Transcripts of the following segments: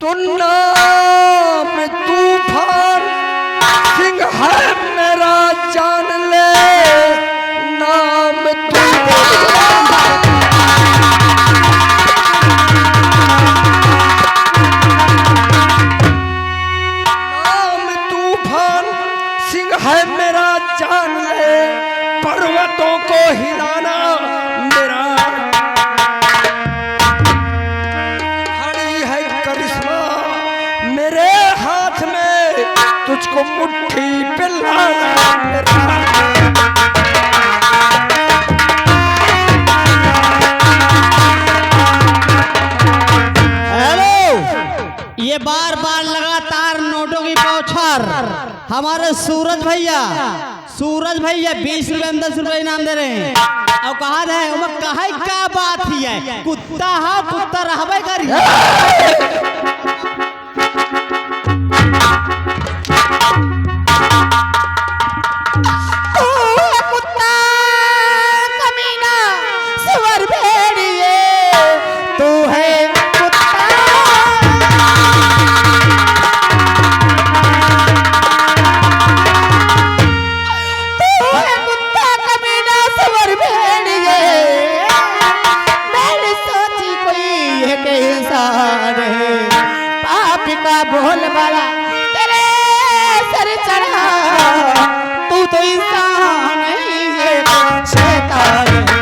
तो नाम तूफान सिंह है मेरा, जान ले नाम तूफान। नाम तूफान सिंह है मेरा, जान ले पर्वतों को हिलाना मेरा। मेरे हाथ में तुझको मुट्ठी पे लाना मेरा। हेलो, ये बार बार लगातार नोटों की बौछार। हमारे सूरज भैया 20 रुपए में 10 रुपए इनाम दे रहे हैं। और कहा है वो कहा क्या बात ही है, कुत्ता हा कुत्ता रहबे करी। बोल वाला तेरे सर चढ़ा, तू तो इंसान नहीं है शैतान है।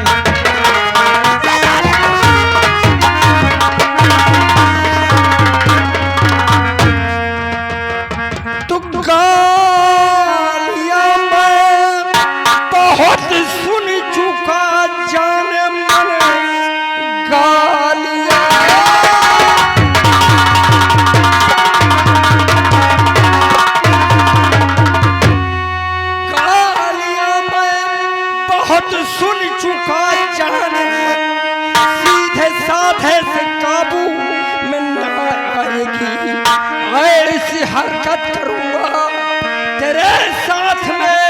तू गालियां मैं बहुत सुन चुका, जाने मन गालियां। बहुत सुन चुका, जाने सीधे साधे से काबू में ना आएगी। ऐसी हरकत करूंगा तेरे साथ में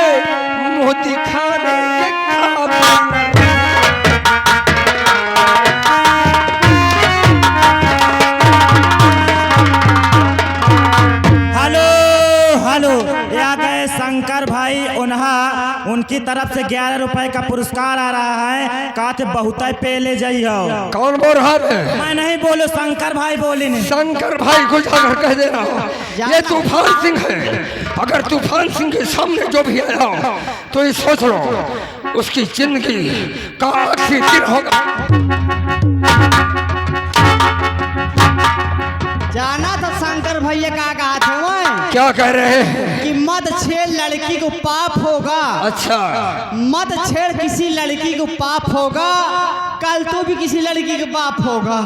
मुंह दिखाने के काबू में। शंकर भाई उनकी तरफ से 11 रुपए का पुरस्कार आ रहा है। कहते बहुत पे ले जाइयो। कौन बोल रहा है? मैं नहीं बोलू, शंकर भाई बोली नहीं। शंकर भाई को जाकर कह दे रहा हूँ ये तूफान सिंह है। अगर तूफान सिंह के सामने जो भी आया तो ये सोच लो उसकी जिंदगी का आखिरी दिन होगा। जाना तो शंकर भैया का कहा था क्या कह रहे हैं कि मत छेड़ लड़की को पाप होगा। अच्छा, मत छेड़ किसी लड़की को पाप होगा, कल तो भी किसी लड़की का पाप होगा।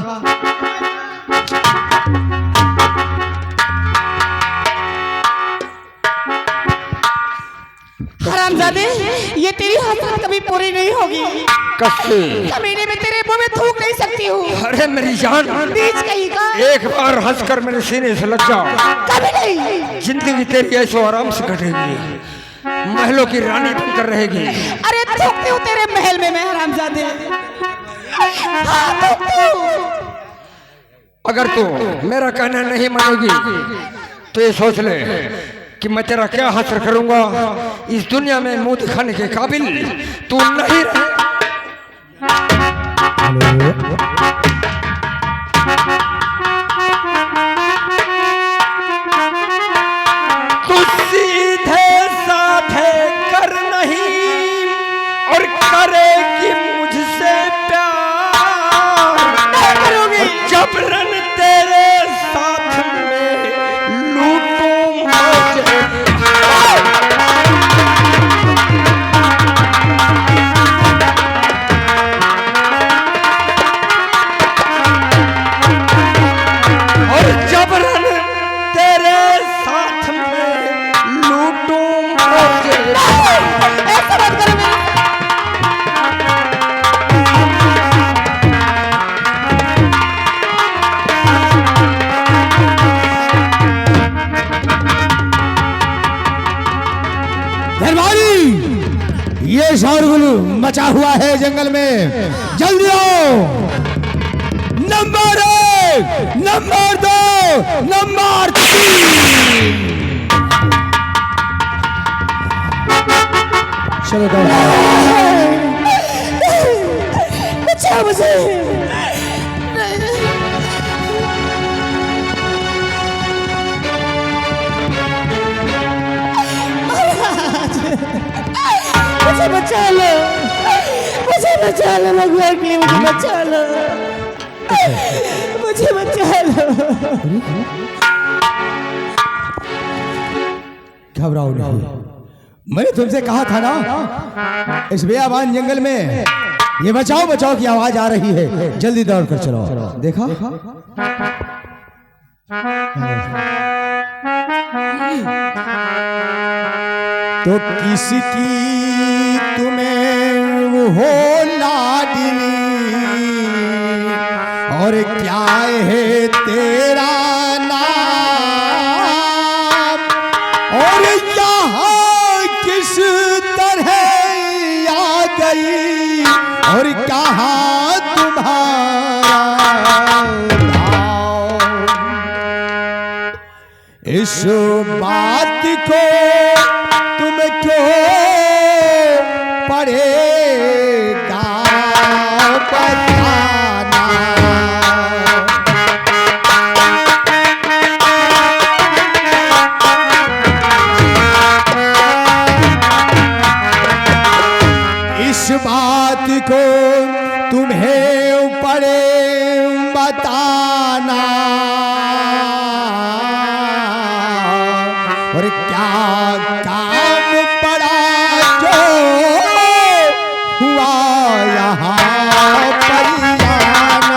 हरामजादे, ये तेरी हसरत कभी पूरी नहीं होगी। कसके कमीने में तेरे मुंह में थूक नहीं सकती हूँ। अरे मेरी जान, बीच कहीं का एक बार हंसकर मेरे सीने से लग जाओ, कभी नहीं। जिंदगी तेरी ऐसो आराम से कटेगी, महलों की रानी बनकर रहेगी। अरे थूकती हूँ तेरे महल में मैं, हरामजादे। हाँ, थूकती हूँ। अगर तू मेरा कहना नहीं मानेगी तो ये सोच ले कि मैं तेरा क्या हासिल करूंगा। इस दुनिया में मुंह दिखाने के काबिल तू नहीं रहे। तू सीधे साधे कर नहीं और करेगी मुझसे प्यार। करोगी जबरन तेरे साथ में लूटूं मुझे। और जबरन तेरे साथ में लूटूं मुझे। ऐसा मत करो मेरे। ये शोरगुल मचा हुआ है जंगल में, जल्दी आओ। Number 1, number 2, number 3। चलो बचाओ मुझे। मुझे बचा लो, मुझे बचा लो भगवान के लिए, मुझे बचा लो, मुझे बचा लो। घबराओ नहीं, मैंने तुमसे कहा था ना इस बेयाबान जंगल में ये बचाओ बचाओ की आवाज आ रही है, जल्दी दौड़ कर चलो। देखा तो किसकी तुम्हें हो लाडली और क्या है तेरा नाम, और यहाँ किस तरह आ गई और कहाँ तुम्हारा नाम। इस बात को तुम क्यों पड़ेगा बताना। इस बात को तुम्हें पड़े बताना, और क्या काम पड़ा जो हुआ यहाँ परियाना।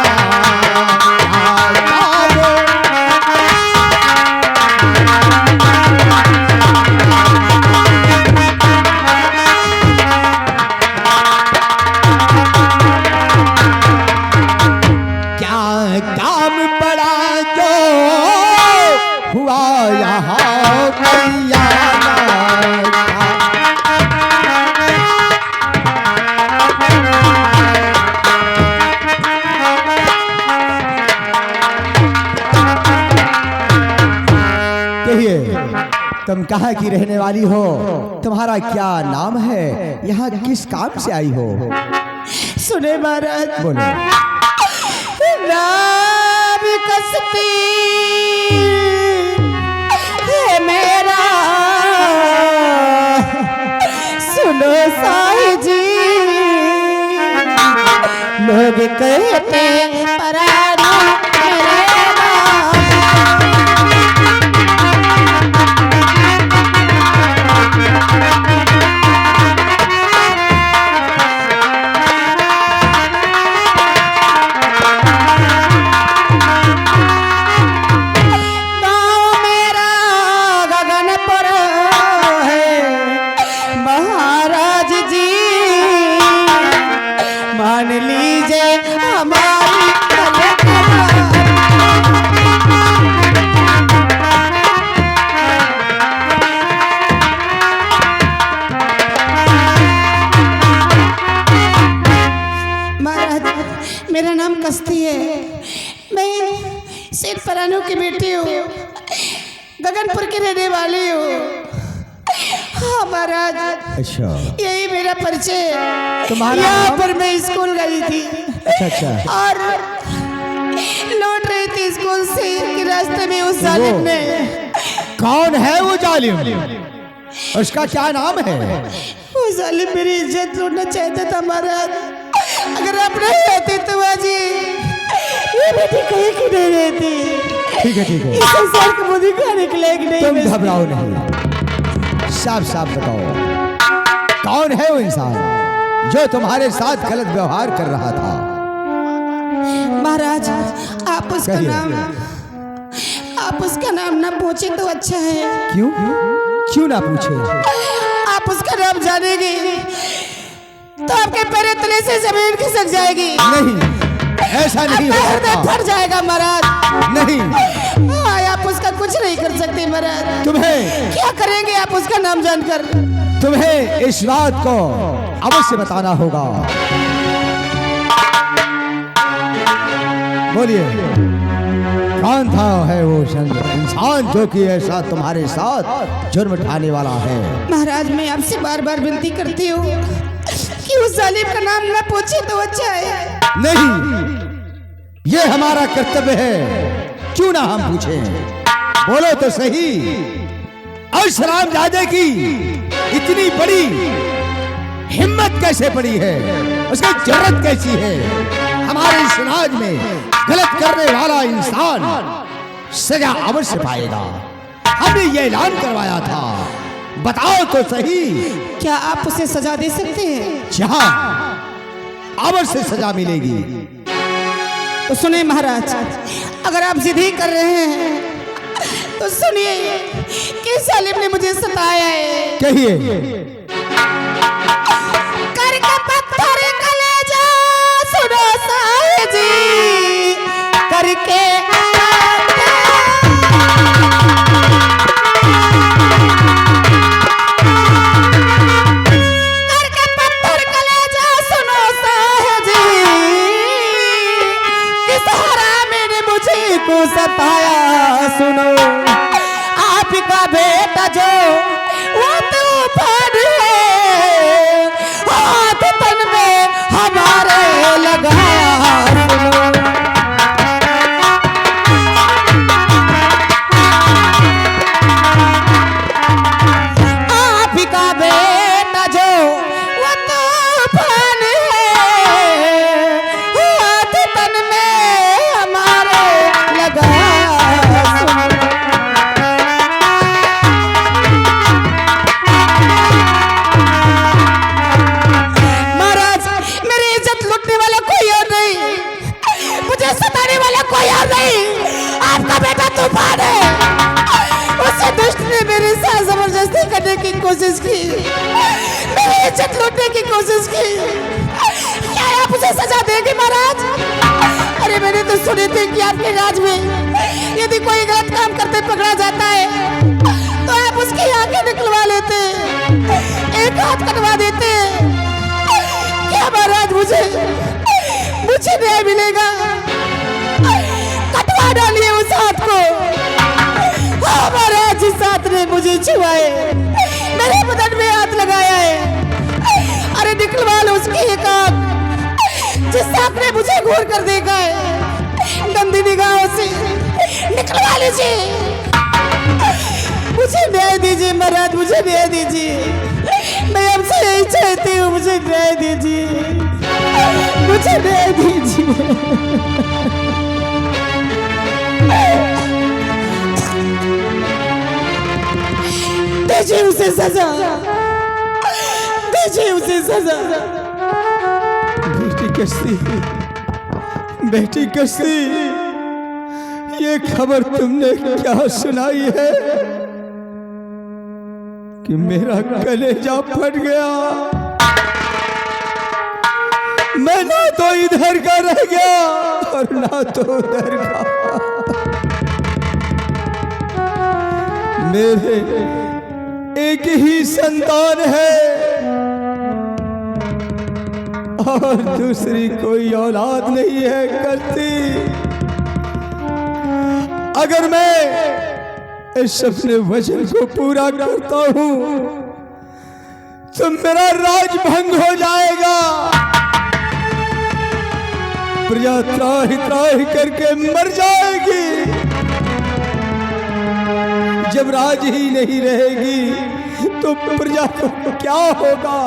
क्या काम पड़ा जो हुआ यहाँ परियाना। कहिए तुम कहाँ की रहने वाली हो, तुम्हारा क्या नाम है, यहाँ किस काम से आई हो। सुने महाराज, बोलो। नाम कसती है मेरा, सुनो साईं जी, लोग कहते परारू मेरे नाम। मान लीजिए हमारी महाराज, मेरा नाम कस्ती है, मैं सेठ परानू की बेटी हूँ, गगनपुर की रहने वाली हूँ। हाँ महाराज, अच्छा, यही मेरा परिचय है। तुम्हारा यहाँ नाम? पर मैं स्कूल गई थी। अच्छा अच्छा। और लौट रही थी स्कूल से कि रास्ते में उस जालिम ने। कौन है वो जालिम, उसका क्या नाम है। वो जालिम मेरी इज्जत लूटना चाहता था महाराज। अगर आप नहीं रहते तो आज ये बेटी कहीं की नहीं रहती। ठीक है ठीक है, इस संसार को मुझे खाने के लायक नहीं तुम बची। घबराओ नहीं, साफ साफ बताओ कौन है वो इंसान जो तुम्हारे साथ गलत व्यवहार कर रहा था। महाराज, आप उसका कहिए। नाम, आप उसका नाम ना पूछे तो अच्छा है। क्यों क्यों ना पूछे। आप उसका नाम जानेंगे तो आपके पैर तले से जमीन खिसक जाएगी। नहीं, ऐसा नहीं हो आपका हृदय सकता। फट जाएगा महाराज। नहीं, हाँ, आप उसका कुछ नहीं कर सकते महाराज। तुम्हें क्या करेंगे आप उसका नाम जानकर? तुम्हें इस बात को अवश्य बताना होगा। बोलिए, कौन था है वो इंसान जो कि ऐसा तुम्हारे साथ जुर्म ढाने वाला है। महाराज मैं आपसे बार बार विनती करती हूँ कि उस जालिम का नाम न पूछे तो अच्छा है। नहीं, ये हमारा कर्तव्य है, क्यों ना हम पूछें। बोलो तो सही, अशरामजादे की इतनी बड़ी हिम्मत कैसे पड़ी है, उसकी जरूरत कैसी है। हमारे समाज में गलत करने वाला इंसान सजा अवश्य पाएगा। हमने ये ऐलान करवाया था, बताओ तो सही। क्या आप उसे सजा दे सकते हैं? जहां अवश्य सजा मिलेगी। तो सुनिए महाराज, अगर आप जिद ही कर रहे हैं तो सुनिए कि जालिम ने मुझे सताया है। कहिए। करके पत्थर कलेजा सुनो साहे जी, करके पत्थर कलेजा सुनो साहे जी, किस हरामी ने मुझे को सताया। सुनो आपका बेटा जो वो तूफान है, हाथ तन में हमारे लगाया। आपका बेटा जो वो तूफान है, हाथ तन में हमारे लगाया। महाराज मेरी इज्जत लूटने वाला कोई और नहीं, मुझे सताने वाला कोई और नहीं, आपका बेटा तूफान है। उस दुष्ट ने मेरे साथ जबरदस्ती करने की कोशिश की, मेरी इज्जत लूटने की कोशिश की। क्या आप उसे सजा देंगे महाराज? अरे मैंने तो सुनी थी कि आपके राज में यदि कोई गलत काम करते पकड़ा जाता है तो आप उसकी आंखें निकलवा लेते, एक हाथ कटवा देते। क्या महाराज मुझे न्याय मिलेगा? कटवा डालिए उस हाथ को। हाँ महाराज, जिस हाथ ने मुझे छुआए, मेरे बदन में हाथ लगाया है, अरे निकलवा लो उसकी एक आंख। जिस हाथ ने मुझे घूर कर देखा है गंदी निगाहों से, निकलवा लीजिए। मुझे न्याय दीजिए महाराज, मुझे न्याय दीजिए। मैं आपसे यही चाहती हूँ, मुझे न्याय दीजिए, मुझे न्याय दीजिए। दीजिए उसे सजा, दीजिए उसे सजा। बेटी कस्ती, बेटी कस्ती, ये खबर तुमने क्या सुनाई है कि मेरा कलेजा फट गया। मैं ना तो इधर का रह गया और ना तो उधर का। मेरे एक ही संतान है और दूसरी कोई औलाद नहीं है करती। अगर मैं इस अपने वचन को पूरा करता हूं तो मेरा राज भंग हो जाएगा। प्रजा त्राहि त्राहि करके मर जाएगी। जब राज ही नहीं रहेगी तो प्रजा को क्या होगा?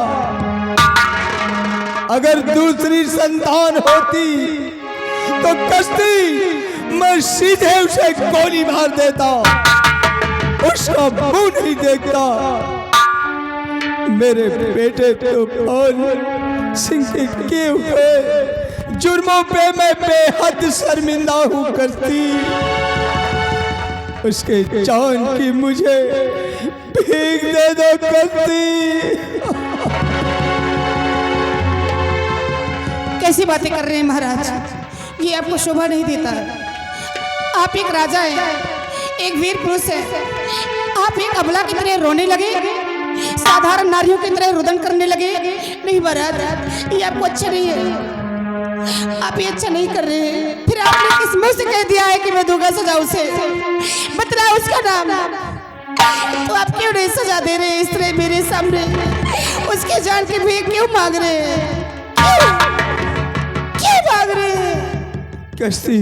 अगर दूसरी संतान होती तो कस्ती मैं सीधे उसे गोली मार देता, उसका मुंह नहीं देखता। मेरे बेटे तूफान सिंह के किए हुए जुर्मों पे मैं बेहद शर्मिंदा हूँ करती। उसके जान की मुझे भीख दे दो करती। कैसी बातें कर रहे हैं महाराज, ये आपको शोभा नहीं देता। आप एक राजा हैं, एक वीर पुरुष है, आप एक अबला की तरह रोने लगे, साधारण नारियों की तरह रुदन करने लगे। नहीं महाराज, ये आपको अच्छा नहीं है, आप ये अच्छा नहीं कर रहे हैं। फिर आपने किस मुंह से कह दिया है कि मैं दूंगा सजा उसे? बतला उसका उसका नाम। तो आप क्यों नहीं सजा दे रहे इस तरह मेरे सामने? उसके जान के भी क्यों मांग रहे हैं? क्यों मांग रहे हैं? कश्ती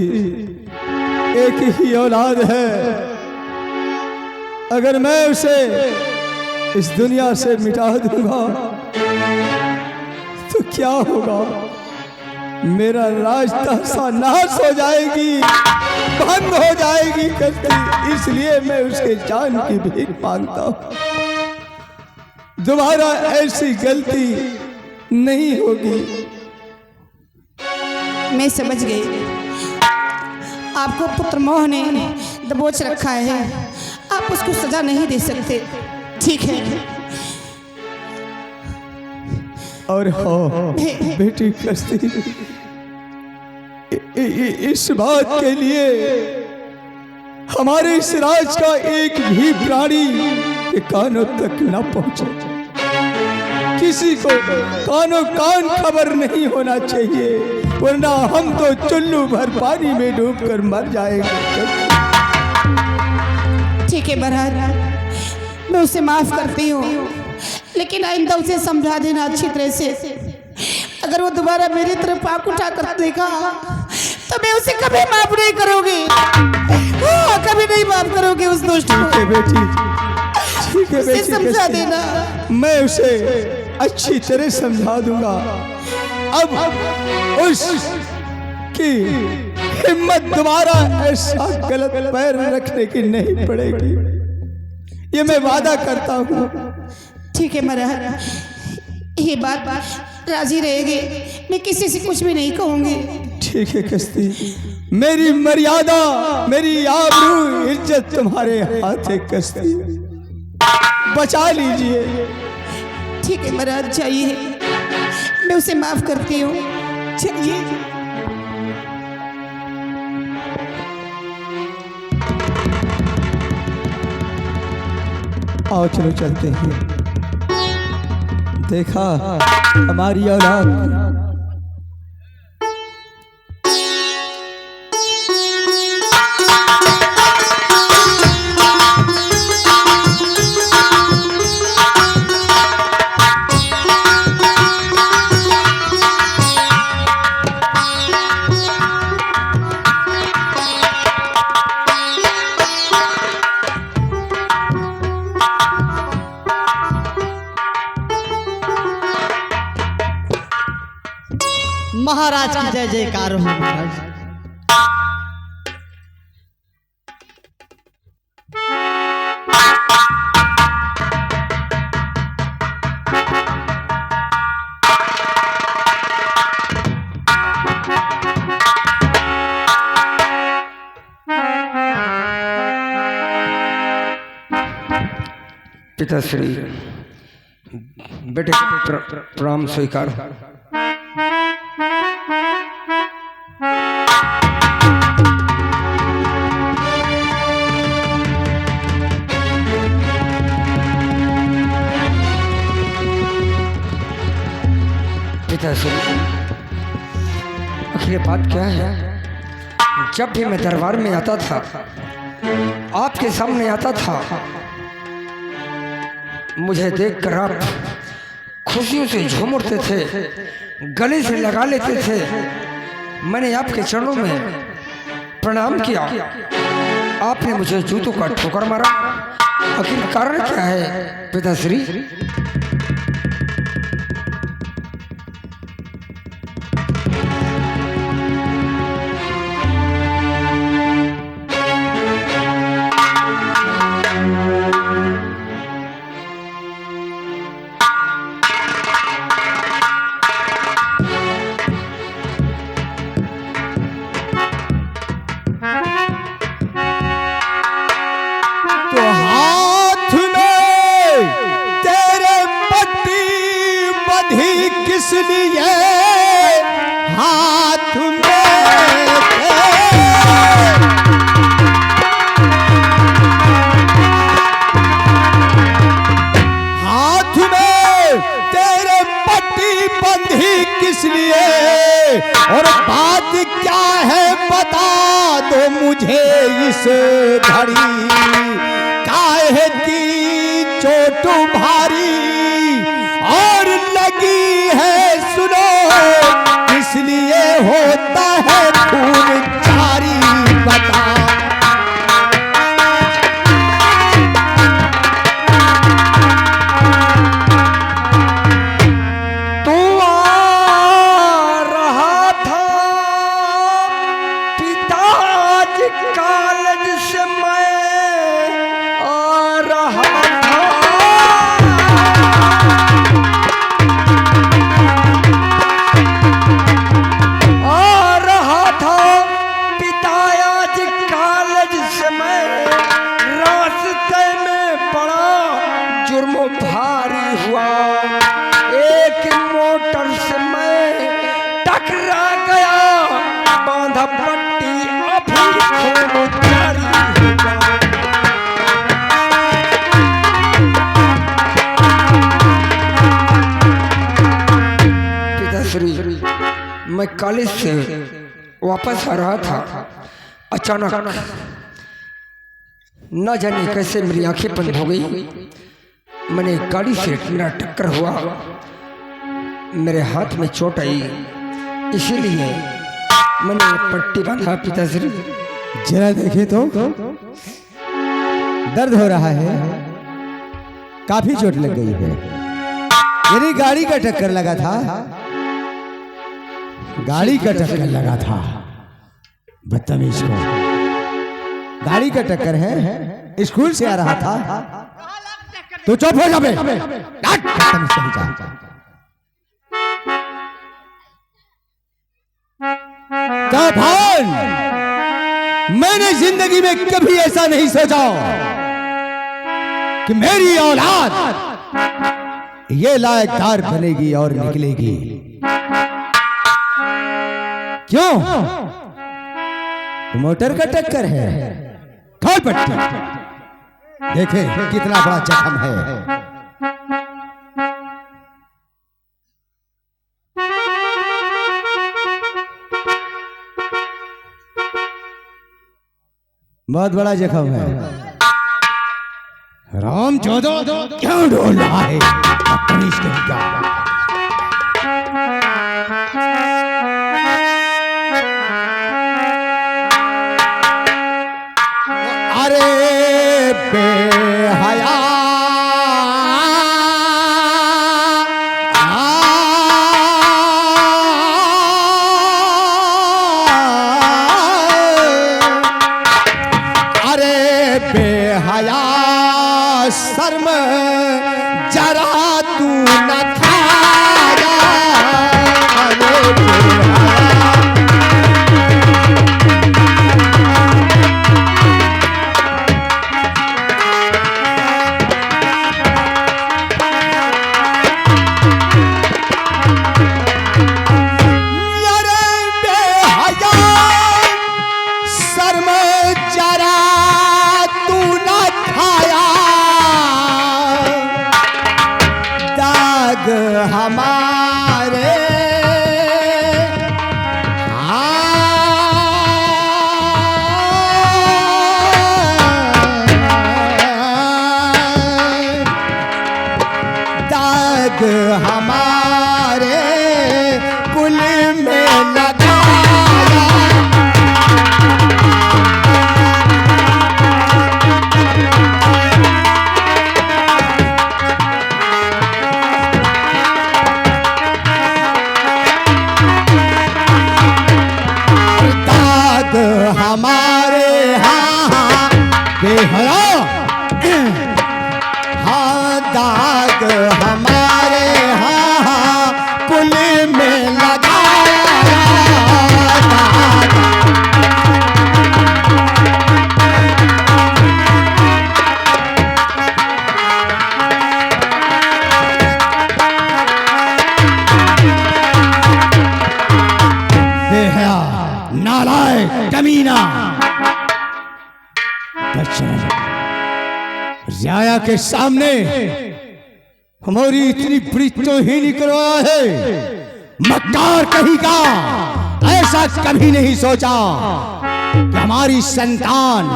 एक ही औलाद है। अगर मैं उसे इस दुनिया से मिटा दूंगा तो क्या होगा? मेरा राजता नाश हो जाएगी, बंद हो जाएगी कश्ती। इसलिए मैं उसके जान की भीख मांगता हूं। दोबारा ऐसी गलती नहीं होगी। मैं समझ गई, आपको पुत्र मोह ने दबोच रखा है, आप उसको सजा नहीं दे सकते। ठीक है। और हाँ बेटी कश्ती, इस बात के लिए हमारे इस राज का एक भी प्राणी के कानों तक न पहुंचे। किसी को कानों कान खबर नहीं होना चाहिए, वरना हम तो चुल्लू भर पानी में डूबकर मर जाएंगे। ठीक है महाराज, मैं उसे माफ करती हूँ, लेकिन आइंदा उसे समझा देना अच्छी तरह से। अगर वो दोबारा मेरी तरफ आंख उठा कर देखा तो मैं उसे कभी माफ नहीं करूंगी। कभी नहीं माफ करोगे उस दुष्ट को। ठीक है बेटी, ठीक है बेटी, समझा देना। मैं उसे अच्छी तरह समझा दूंगा। अब उस की हिम्मत दोबारा ऐसा गलत पैर रखने की नहीं पड़ेगी, ये मैं वादा करता हूँ। ठीक है महाराज, ये बात राजी रहेगी, मैं किसी से कुछ भी नहीं कहूंगी। ठीक है कश्ती, मेरी मर्यादा, मेरी आबरू, इज्जत तुम्हारे हाथ है कश्ती, बचा लीजिए। ठीक है महाराज, जाइए, मैं उसे माफ करती हूँ। चलिए। आओ चलो चलते हैं। देखा हमारी औलाद महाराज की जय जयकार हो महाराज। पिताश्री, बेटे प्रणाम स्वीकार। पिताश्री, आखिर बात क्या है? जब भी मैं दरबार में आता था, आपके सामने आता था, मुझे देखकर आप खुशियों से झूम उठते थे, गले से लगा लेते थे। मैंने आपके चरणों में प्रणाम किया, आपने मुझे जूतों का ठोकर मारा। आखिर कारण क्या है पिताश्री? तो हाथ में तेरे और बात क्या है बता दो मुझे इस घड़ी, काहे की चोट भारी और लगी है सुनो, इसलिए होता है खून जारी, बता। तू आ रहा था पिताज कॉलेज से, मैं आ रहा था। आ रहा था पिताज कॉलेज से मैं, रास्ते में पड़ा जुर्म भारी हुआ, एक मोटर से मैं टकरा गया, बांधा पट्टी अभी खून जारी हुआ। पिताश्री, मैं कॉलेज से वापस आ रहा था, अचानक न जाने कैसे मेरी आंखें बंद हो गई, मैंने गाड़ी से मेरा टक्कर हुआ, मेरे हाथ में चोट आई, इसीलिए मैंने पट्टी बांधा। पिताश्री जरा देखे तो दर्द हो रहा है, काफी चोट लग गई है। मेरी गाड़ी का टक्कर लगा था, गाड़ी का टक्कर लगा था, बदतमीज को। गाड़ी का टक्कर है, स्कूल से आ रहा था। तो चुप हो जा बे, बदतमीज कहीं जा। भान, मैंने जिंदगी में कभी ऐसा नहीं सोचा कि मेरी औलाद ये लायकदार बनेगी और निकलेगी। क्यों? मोटर का टक्कर है, खोल पट्टी, देखे कितना बड़ा जख्म है। बहुत बड़ा जख्म है। राम चौदह क्यों ढोल रहा है? बदतमीज कहीं का। अरे बेहया शर्म जरा तू न खाया, शर्म जरा तू न खाया, हमारे दाग हमारे कुल में लगाया। हमारे हाँ बेहया, हाँ दाग हमारे हाँ कुल में लगाया। बेहया, नालायक, कमीना, रियाया के सामने हमारी इतनी बड़ी तौहीन करवाया है। मक्कार कहीं का ऐसा कभी नहीं सोचा कि हमारी संतान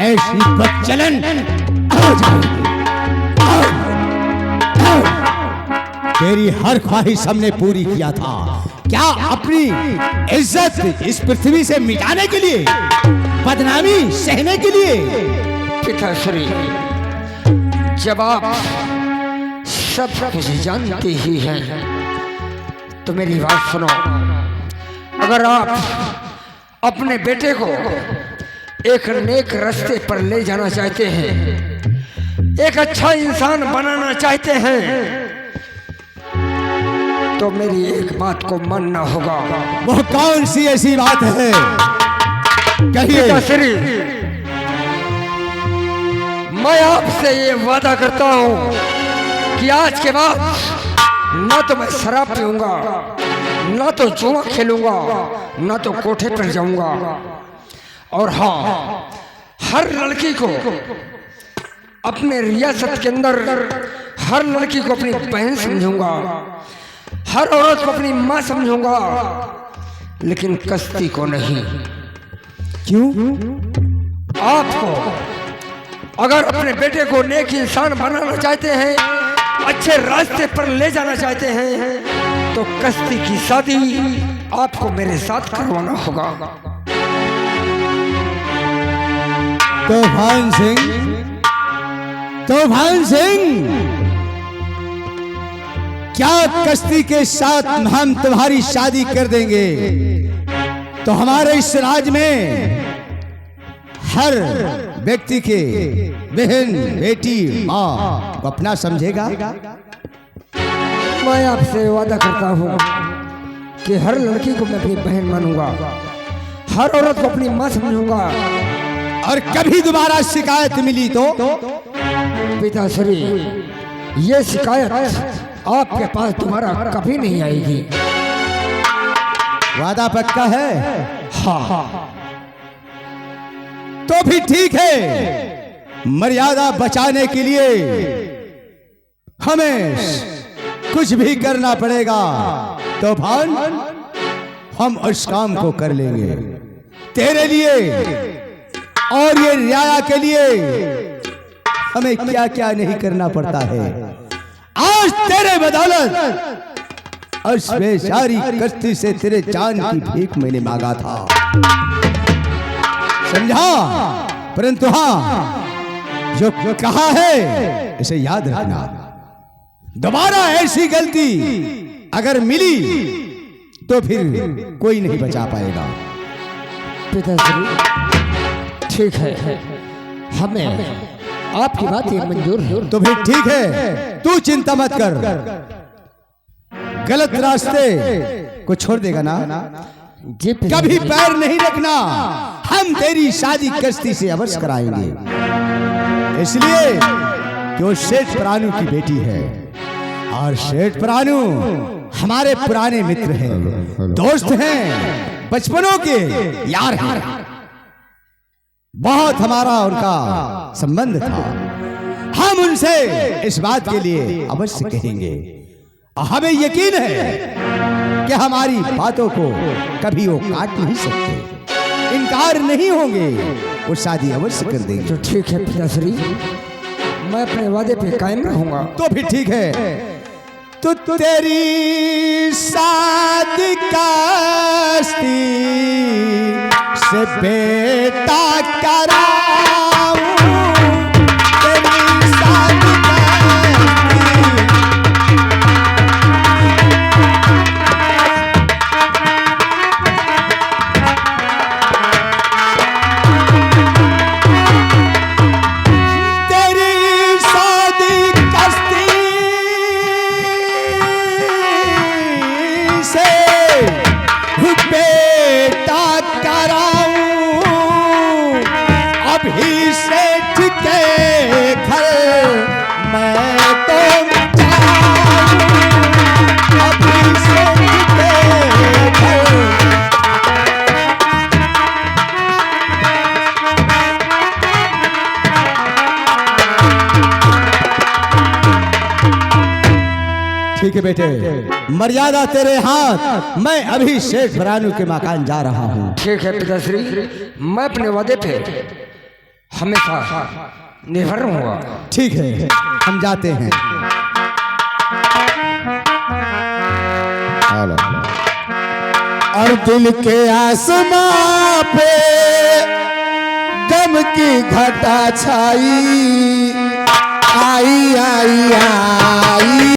ऐसी बदचलन हो जाएगी। तेरी हर ख्वाहिश हमने पूरी किया था। क्या अपनी इज्जत इस पृथ्वी से मिटाने के लिए, बदनामी सहने के लिए? पिताश्री, जब आप सब कुछ जानते ही हैं तो मेरी बात सुनो। अगर आप अपने बेटे को एक नेक रास्ते पर ले जाना चाहते हैं, एक अच्छा इंसान बनाना चाहते हैं, तो मेरी एक बात को मानना होगा। वो कौन सी ऐसी बात है? कहिए। पिताश्री, मैं आपसे ये वादा करता हूं कि आज के बाद ना तो मैं शराब पीऊंगा, ना तो जुआ खेलूंगा, ना तो कोठे पर जाऊंगा। और हाँ, हर लड़की को अपने रियासत के अंदर हर लड़की को अपनी बहन समझूंगा, हर औरत को अपनी माँ समझूंगा, लेकिन कश्ती को नहीं। क्यों? आपको अगर अपने बेटे को नेक इंसान बनाना चाहते हैं, अच्छे रास्ते पर ले जाना चाहते हैं, तो कश्ती की शादी आपको मेरे साथ करवाना होगा। तूफान सिंह, तूफान सिंह, क्या कश्ती के साथ हम तुम्हारी शादी कर देंगे तो हमारे इस राज्य में हर व्यक्ति के बहन, बेटी, माँ को अपना समझेगा? मैं आपसे वादा करता हूँ कि हर लड़की को मैं अपनी बहन मानूंगा, हर औरत को अपनी माँ समझूंगा। और कभी दोबारा शिकायत मिली तो? पिताश्री, ये शिकायत आपके पास दोबारा कभी नहीं आएगी। वादा पक्का है? हाँ। तो भी ठीक है, मर्यादा बचाने के लिए हमें कुछ भी करना पड़ेगा। तूफान, हम उस काम को कर लेंगे तेरे लिए। और ये रियाया के लिए हमें क्या क्या नहीं करना पड़ता है। आज तेरे बदौलत उस बेचारी कश्ती से तेरे जान की भीख मैंने मांगा था, समझा? परंतु हाँ, जो कहा है इसे याद रखना। दोबारा ऐसी गलती अगर मिली तो फिर कोई नहीं बचा पाएगा। पिताश्री, ठीक है, हमें आपकी बात ये मंजूर है। तो फिर ठीक है, तू चिंता मत कर। गलत रास्ते को छोड़ देगा ना? जी कभी पैर नहीं रखना। हम तेरी शादी कश्ती से अवश्य कराएंगे, इसलिए कि वो सेठ परानू की बेटी है। और सेठ परानू हमारे पुराने मित्र हैं, दोस्त हैं, बचपनों के यार हैं। बहुत हमारा उनका संबंध था। हम उनसे इस बात के लिए अवश्य कहेंगे। हमें यकीन है कि हमारी बातों को कभी वो काट नहीं सकते, इनकार नहीं होंगे, वो शादी अवश्य कर देंगे। तो ठीक है पिताश्री, मैं अपने वादे पे कायम रहूंगा। तो फिर ठीक है, तो तेरी शादी कश्ती से बेटा कराऊं, तेरी शादी ठीक है बेटे, मर्यादा तेरे हाथ। मैं अभी शेठ बरानू के मकान जा रहा हूँ। ठीक है पिताश्री, मैं अपने वादे पे हमेशा निर्भर रहूंगा। ठीक है, हम जाते हैं। और दिल के आसमां पे गम की घटा छाई, आई आई आई।